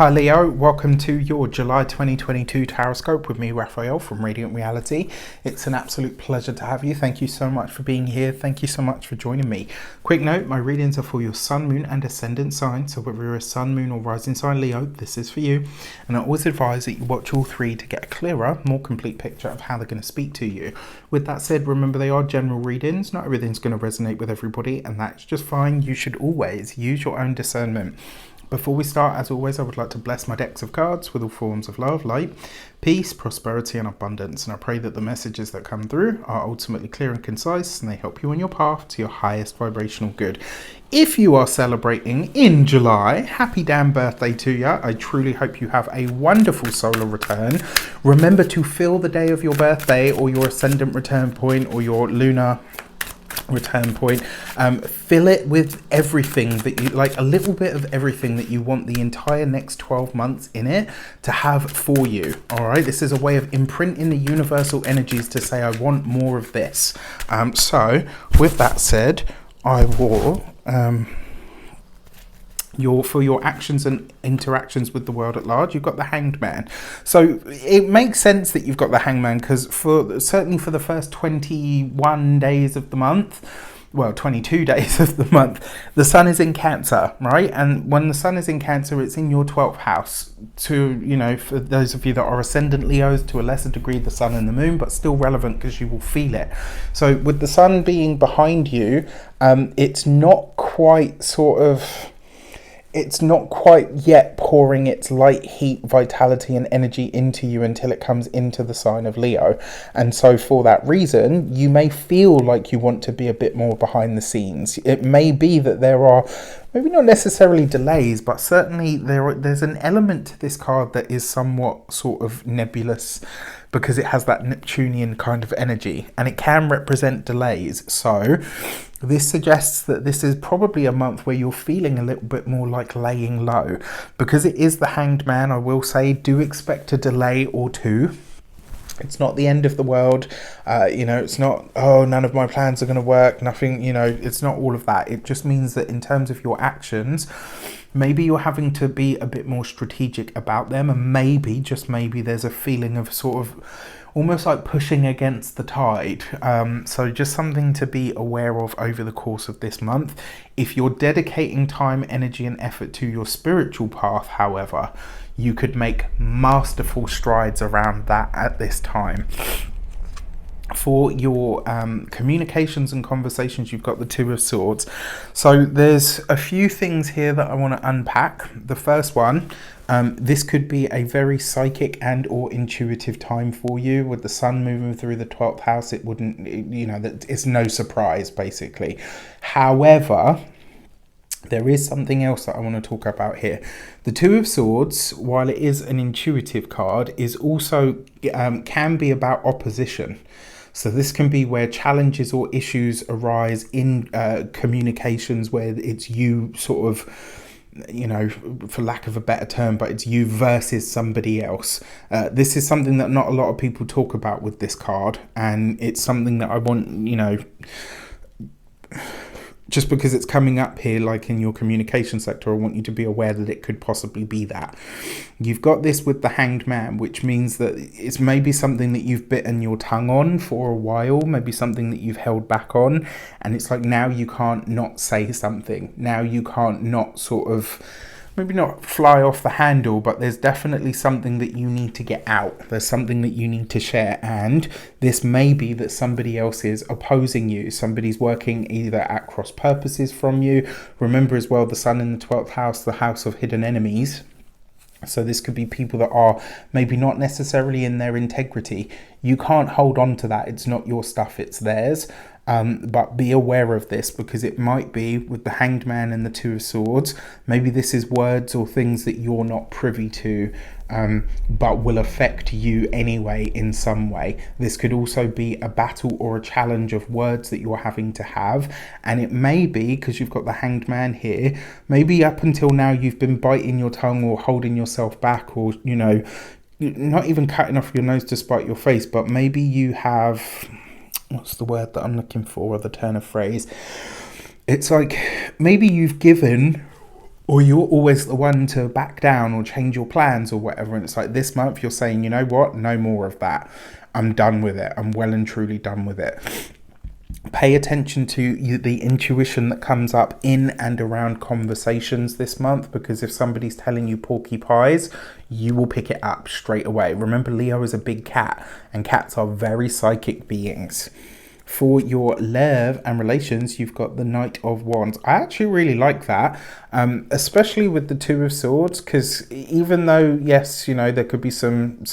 Hi Leo, welcome to your July 2022 Taroscope with me, Raphael from Reydiant Reality. It's an absolute pleasure to have you. Thank you so much for being here. Thank you so much for joining me. Quick note, my readings are for your sun, moon and ascendant sign. So whether you're a sun, moon or rising sign Leo, this is for you. And I always advise that you watch all three to get a clearer, more complete picture of how they're going to speak to you. With that said, remember they are general readings. Not everything's going to resonate with everybody, and that's just fine. You should always use your own discernment. Before we start, as always, I would like to bless my decks of cards with all forms of love, light, peace, prosperity and abundance. And I pray that the messages that come through are ultimately clear and concise and they help you on your path to your highest vibrational good. If you are celebrating in July, happy damn birthday to you. I truly hope you have a wonderful solar return. Remember to fill the day of your birthday or your ascendant return point or your lunar return point, fill it with everything that you like, a little bit of everything that you want the entire next 12 months in it to have for you. All right, this is a way of imprinting the universal energies to say I want more of this. So with that said, I will for your actions and interactions with the world at large, you've got the Hanged Man. So it makes sense that you've got the Hanged Man, because certainly for the first 21 days of the month, well, 22 days of the month, the sun is in Cancer, right? And when the sun is in Cancer, it's in your 12th house. To, you know, for those of you that are ascendant Leos, to a lesser degree the sun and the moon, but still relevant because you will feel it. So with the sun being behind you, it's not quite yet pouring its light, heat, vitality and energy into you until it comes into the sign of Leo. And so for that reason, you may feel like you want to be a bit more behind the scenes. It may be that there are maybe not necessarily delays, but certainly there's an element to this card that is somewhat sort of nebulous, because it has that Neptunian kind of energy and it can represent delays. So this suggests that this is probably a month where you're feeling a little bit more like laying low. Because it is the Hanged Man, I will say, do expect a delay or two. It's not the end of the world. It's not, oh, none of my plans are going to work, nothing, it's not all of that. It just means that in terms of your actions, maybe you're having to be a bit more strategic about them, and maybe, just maybe, there's a feeling of sort of almost like pushing against the tide. So just something to be aware of over the course of this month. If you're dedicating time, energy and effort to your spiritual path, however, you could make masterful strides around that at this time. For your communications and conversations, you've got the Two of Swords. So there's a few things here that I want to unpack. The first one, this could be a very psychic and or intuitive time for you. With the sun moving through the 12th house, it wouldn't, it's no surprise basically. However, there is something else that I want to talk about here. The Two of Swords, while it is an intuitive card, is also can be about opposition. So this can be where challenges or issues arise in communications, where it's you sort of, for lack of a better term, but it's you versus somebody else. This is something that not a lot of people talk about with this card, and it's something that I want, just because it's coming up here, like in your communication sector, I want you to be aware that it could possibly be that. You've got this with the Hanged Man, which means that it's maybe something that you've bitten your tongue on for a while, maybe something that you've held back on, and it's like now you can't not say something. Now you can't not sort of, maybe not fly off the handle, but there's definitely something that you need to get out. There's something that you need to share, and this may be that somebody else is opposing you. Somebody's working either at cross purposes from you. Remember as well, the sun in the 12th house, the house of hidden enemies. So this could be people that are maybe not necessarily in their integrity. You can't hold on to that. It's not your stuff, it's theirs. But be aware of this, because it might be with the Hanged Man and the Two of Swords, maybe this is words or things that you're not privy to, but will affect you anyway in some way. This could also be a battle or a challenge of words that you're having to have, and it may be, because you've got the Hanged Man here, maybe up until now you've been biting your tongue or holding yourself back, or not even cutting off your nose to spite your face, but maybe you have, what's the word that I'm looking for, or the turn of phrase? It's like maybe you've given or you're always the one to back down or change your plans or whatever. And it's like this month you're saying, you know what, no more of that. I'm done with it. I'm well and truly done with it. Pay attention to the intuition that comes up in and around conversations this month, because if somebody's telling you porcupines, you will pick it up straight away. Remember, Leo is a big cat, and cats are very psychic beings. For your love and relations, you've got the Knight of Wands. I actually really like that, especially with the Two of Swords, because even though, yes, you know, there could be some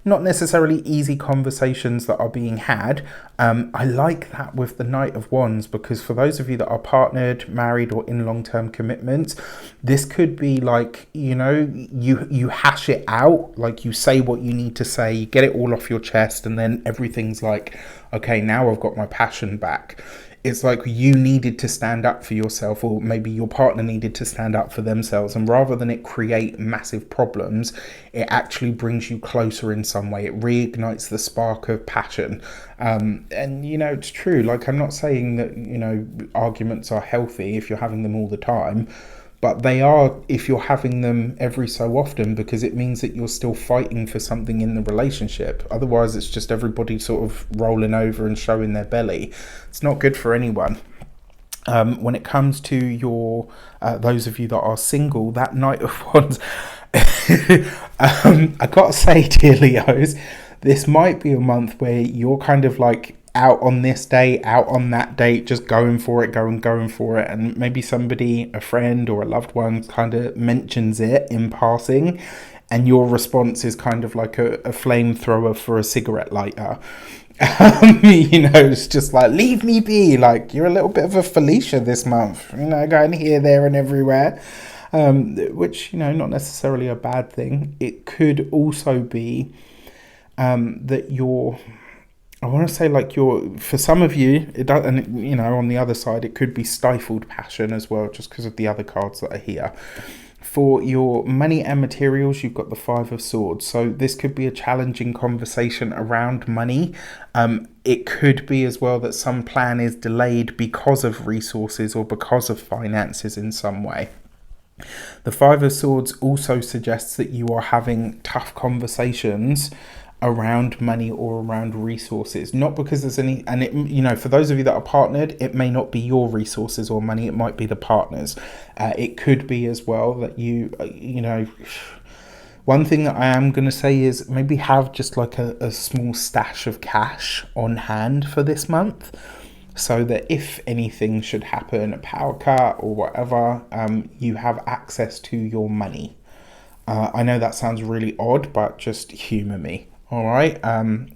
not necessarily easy conversations that are being had, I like that with the Knight of Wands, because for those of you that are partnered, married, or in long-term commitments, this could be like, you know, you hash it out, like you say what you need to say, you get it all off your chest, and then everything's like, okay, now I've got my passion back. It's like you needed to stand up for yourself, or maybe your partner needed to stand up for themselves, and rather than it create massive problems, it actually brings you closer in some way. It reignites the spark of passion. And you know, it's true, like I'm not saying that, you know, arguments are healthy if you're having them all the time, but they are if you're having them every so often, because it means that you're still fighting for something in the relationship. Otherwise, it's just everybody sort of rolling over and showing their belly. It's not good for anyone. When it comes to your those of you that are single, that Knight of Wands, I gotta say, dear Leos, this might be a month where you're kind of like out on this date, out on that date, just going for it, going for it. And maybe somebody, a friend or a loved one, kind of mentions it in passing, and your response is kind of like a flamethrower for a cigarette lighter. You know, it's just like, leave me be. Like, you're a little bit of a Felicia this month, you know, going here, there and everywhere. Which, you know, not necessarily a bad thing. It could also be that you're, I want to say, like, for some of you, it does, and you know, on the other side, it could be stifled passion as well, just because of the other cards that are here. For your money and materials, you've got the Five of Swords. So this could be a challenging conversation around money. It could be as well that some plan is delayed because of resources or because of finances in some way. The Five of Swords also suggests that you are having tough conversations around money or around resources, not because there's any, and it, you know, for those of you that are partnered, it may not be your resources or money, it might be the partner's. It could be as well that you know, one thing that I am going to say is maybe have just like a small stash of cash on hand for this month, so that if anything should happen, a power cut or whatever, you have access to your money. I know that sounds really odd, but just humour me. All right,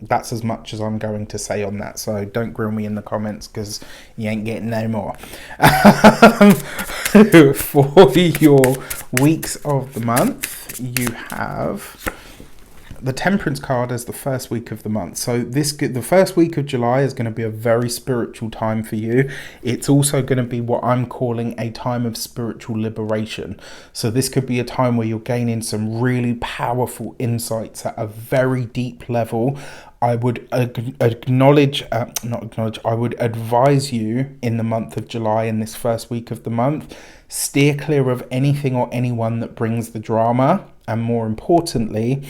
that's as much as I'm going to say on that, so don't grill me in the comments, because you ain't getting no more. For your weeks of the month, you have the Temperance card as the first week of the month. So the first week of July is going to be a very spiritual time for you. It's also going to be what I'm calling a time of spiritual liberation. So this could be a time where you're gaining some really powerful insights at a very deep level. I would I would advise you in the month of July, in this first week of the month, steer clear of anything or anyone that brings the drama, and more importantly,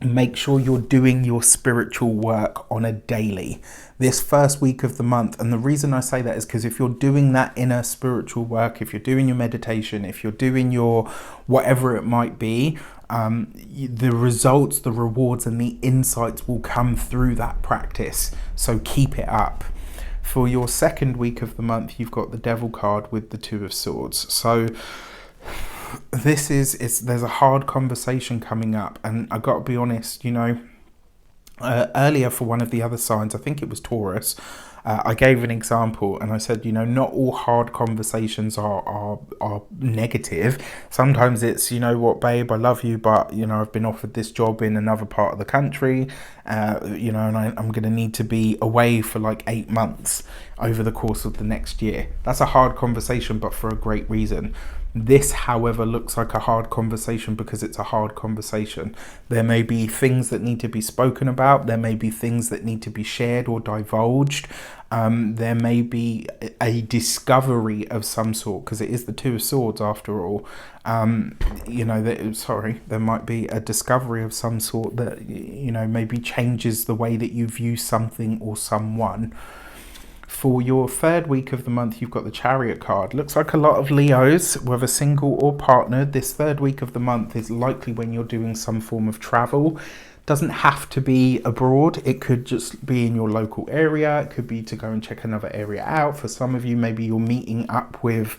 make sure you're doing your spiritual work on a daily this first week of the month. And the reason I say that is because if you're doing that inner spiritual work, if you're doing your meditation, if you're doing your whatever it might be, the results, the rewards and the insights will come through that practice. So keep it up. For your second week of the month, you've got the Devil card with the Two of Swords. So there's a hard conversation coming up, and I got to be honest, you know, earlier for one of the other signs, I think it was Taurus, I gave an example and I said, you know, not all hard conversations are negative. Sometimes it's, you know what, babe, I love you, but, you know, I've been offered this job in another part of the country, you know, and I'm going to need to be away for like 8 months over the course of the next year. That's a hard conversation, but for a great reason. This, however, looks like a hard conversation because it's a hard conversation. There may be things that need to be spoken about. There may be things that need to be shared or divulged. There may be a discovery of some sort, because it is the Two of Swords after all. There might be a discovery of some sort that, maybe changes the way that you view something or someone. For your third week of the month, you've got the Chariot card. Looks like a lot of Leos, whether single or partnered, this third week of the month is likely when you're doing some form of travel. Doesn't have to be abroad. It could just be in your local area. It could be to go and check another area out. For some of you, maybe you're meeting up with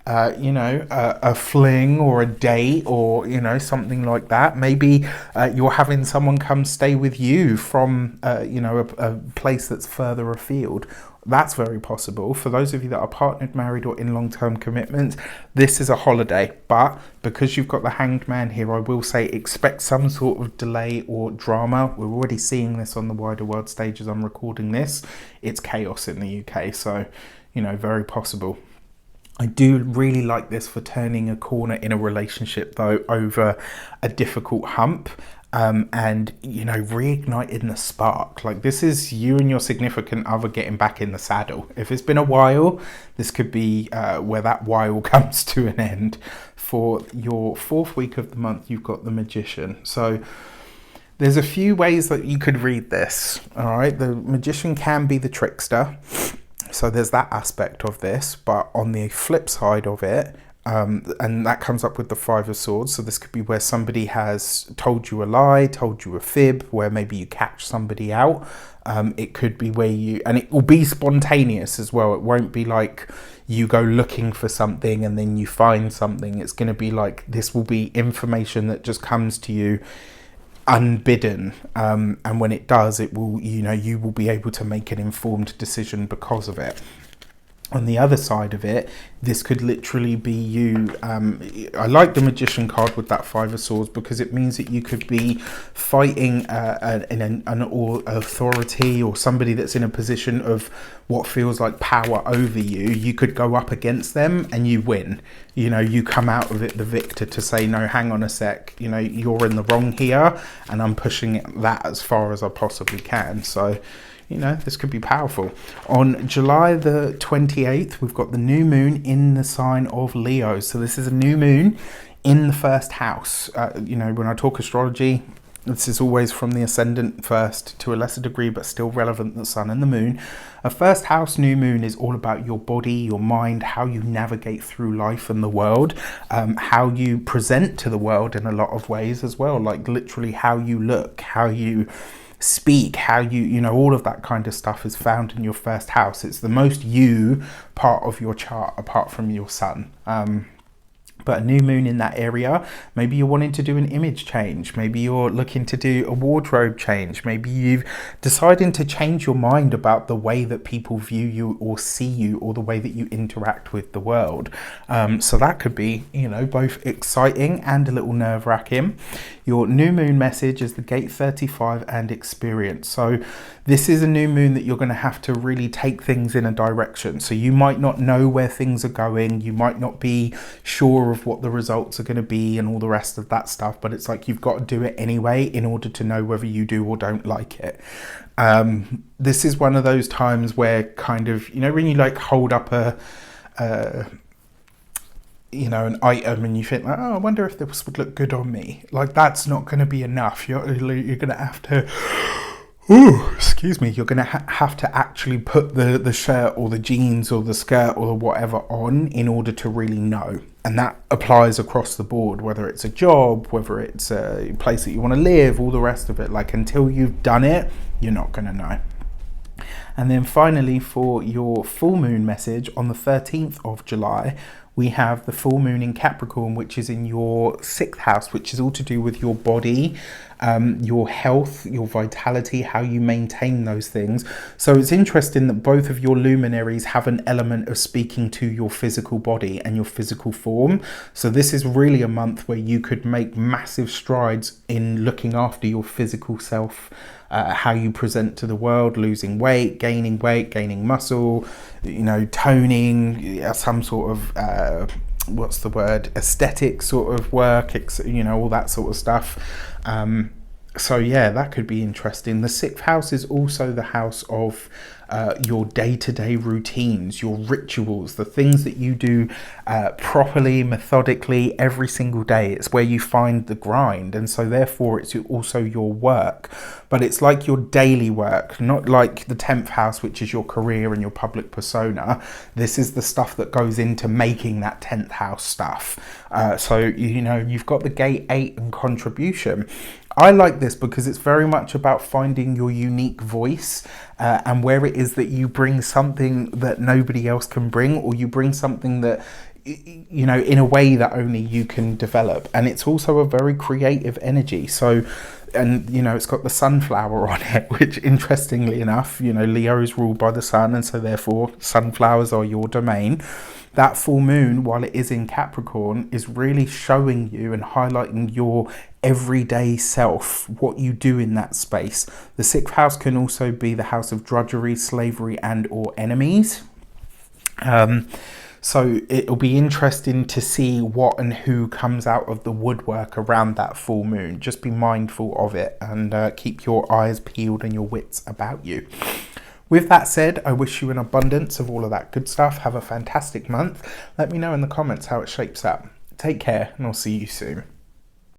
a fling or a date, or something like that. Maybe you're having someone come stay with you from a place that's further afield. That's very possible. For those of you that are partnered, married, or in long-term commitments, this is a holiday. But because you've got the Hanged Man here, I will say expect some sort of delay or drama. We're already seeing this on the wider world stage as I'm recording this. It's chaos in the UK, so very possible. I do really like this for turning a corner in a relationship, though, over a difficult hump. And reigniting the spark. Like, this is you and your significant other getting back in the saddle. If it's been a while, this could be where that while comes to an end. For your fourth week of the month, you've got the Magician. So there's a few ways that you could read this. All right, the Magician can be the trickster, so there's that aspect of this. But on the flip side of it, and that comes up with the Five of Swords. So this could be where somebody has told you a lie, told you a fib, where maybe you catch somebody out. It could be where and it will be spontaneous as well. It won't be like you go looking for something and then you find something. It's going to be like, this will be information that just comes to you unbidden. And when it does, it will, you will be able to make an informed decision because of it. On the other side of it, this could literally be you. I like the Magician card with that Five of Swords, because it means that you could be fighting an authority or somebody that's in a position of what feels like power over you. You could go up against them and you win. You come out of it the victor, to say, no, hang on a sec, you're in the wrong here, and I'm pushing that as far as I possibly can. So this could be powerful. On July the 28th, we've got the new moon in the sign of Leo. So this is a new moon in the first house. When I talk astrology, this is always from the ascendant first, to a lesser degree, but still relevant, the sun and the moon. A first house new moon is all about your body, your mind, how you navigate through life and the world, how you present to the world in a lot of ways as well, like literally how you look, how you speak, how you all of that kind of stuff is found in your first house. It's the most you part of your chart, apart from your sun. But a new moon in that area, maybe you're wanting to do an image change, maybe you're looking to do a wardrobe change, maybe you've decided to change your mind about the way that people view you or see you, or the way that you interact with the world. So that could be, both exciting and a little nerve-wracking. Your new moon message is the gate 35 and experience. So this is a new moon that you're going to have to really take things in a direction. So you might not know where things are going. You might not be sure of what the results are going to be and all the rest of that stuff. But it's like you've got to do it anyway in order to know whether you do or don't like it. This is one of those times where kind of, when you like hold up an item and you think, like, oh, I wonder if this would look good on me. Like, that's not going to be enough. You're going to have to, you're going to have to actually put the shirt or the jeans or the skirt or whatever on in order to really know. And that applies across the board, whether it's a job, whether it's a place that you want to live, all the rest of it. Like, until you've done it, you're not going to know. And then finally, for your full moon message on the 13th of July, we have the full moon in Capricorn, which is in your 6th house, which is all to do with your body, your health, your vitality, how you maintain those things. So it's interesting that both of your luminaries have an element of speaking to your physical body and your physical form. So this is really a month where you could make massive strides in looking after your physical self, how you present to the world, losing weight, gaining muscle, toning, some sort of aesthetic sort of work, all that sort of stuff. So yeah, that could be interesting. The sixth house is also the house of your day-to-day routines, your rituals, the things that you do properly, methodically every single day. It's where you find the grind, and so therefore it's also your work. But it's like your daily work, not like the 10th house, which is your career and your public persona. This is the stuff that goes into making that 10th house stuff. So, you know, you've got the gate 8 and contribution. I like this because it's very much about finding your unique voice and where it is that you bring something that nobody else can bring, or you bring something that, you know, in a way that only you can develop. And it's also a very creative energy. So, and you know, it's got the sunflower on it, which interestingly enough, you know, Leo is ruled by the sun, and so therefore sunflowers are your domain. That full moon, while it is in Capricorn, is really showing you and highlighting your everyday self, what you do in that space. The sixth house can also be the house of drudgery, slavery, and or enemies. So it'll be interesting to see what and who comes out of the woodwork around that full moon. Just be mindful of it, and keep your eyes peeled and your wits about you. With that said, I wish you an abundance of all of that good stuff. Have a fantastic month. Let me know in the comments how it shapes up. Take care, and I'll see you soon.